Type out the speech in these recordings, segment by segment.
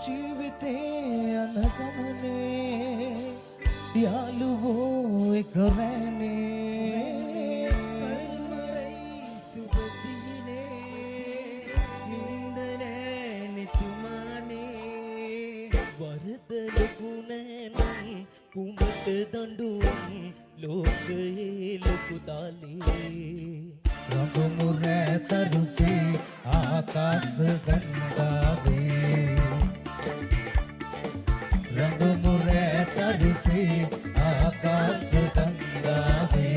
ජීවිතේ අනගමනේ යාළුවෝ එක රැනේ කල්මරයි සුබදිනේ නින්දනේ නිතුමානේ වරද ලකුණනම් කුඹට දඬුවම් ලෝකයේ ලොකු තාලේ රඟමුරේ තරුසේ ආකාශ ගංගාවේ රඟමුරේ තරුසේ ආකාශ ගංගාවේ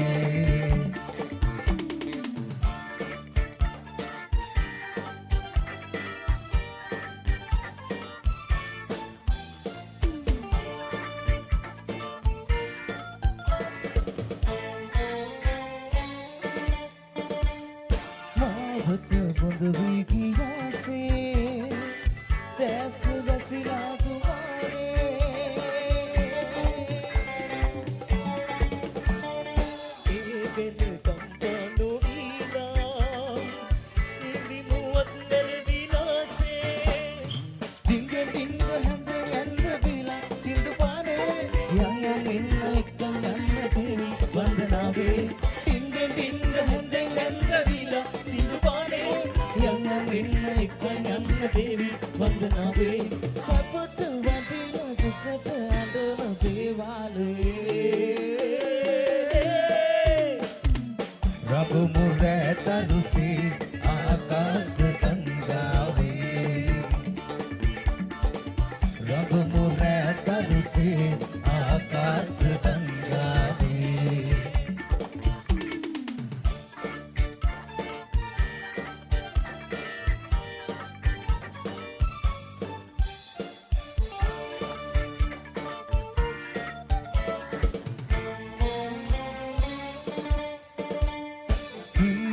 मावत बुंदवी की आसें तैस रसिला तुम्हारे एगन कंपनो वीला इवी मुवत नल वीला से जिंगे टिंग हंद हंद वीला सिंधु पाने yang inna ikkan yanna devi vandanawe जिंगे टिंग हंद हंद वीला सिंधु पाने yang inna ikkan yanna devi vandanawe සපට වදින දුකට අඬන දේවාලේ රඟමුරේ තරුසේ ආකාශ ගංගාවේ රඟමුරේ තරුසේ ආකාශ ගංගාවේ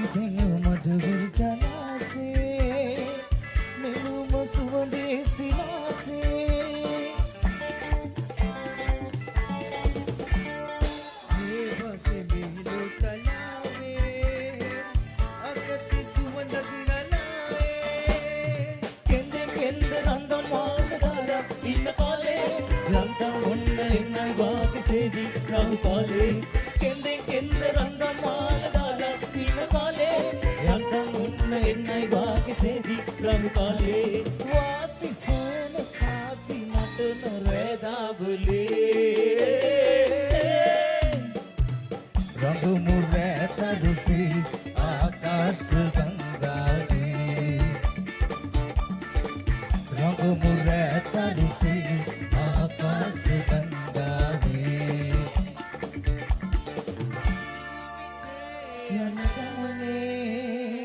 මඩවිල් ජලාසේ නෙළුම සුවඳේ සිනාසේ මේවගේ මිහිලු කලාවේ අගති සුවඳක් නලාවේ කෙන්දෙන් කෙන්ද රන්දම් මාලදාලා ඉන්න කාලේ ලන්තම් ඔන්න එන්නයි වාකසේදී රාහු කාලේ කෙන්දෙන් කෙන්ද රන්දම් මාලදාලා ඉන්න කාලේ යන්තම් ඔන්න එන්නයි වාකසේදී රාහු කාලේ වාසි සෝන කාසි නටන රැදාවලේ රඟමුරේ තරුසේ ආකාශ ගංගාවේ රඟමුරේ තරුසේ ආකාශ ගංගාවේ යන ගමනේ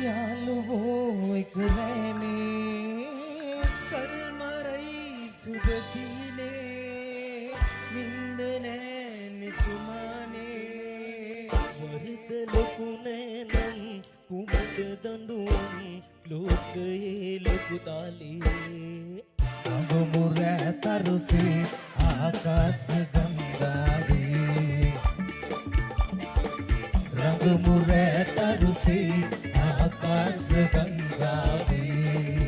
යාළුවෝ එක රැනේ කල්මරයි සුබදිනේ නින්දනේ නිතුමානේ වරද ලකුණේ නම් කුඹට දඬුවම් ලෝකයේ ලොකු තාලේ රඟමුරේ තරුසේ ආකාශ ගංගාවේ රඟමුරේ තරුසේ ආකාශ ගංගාවේ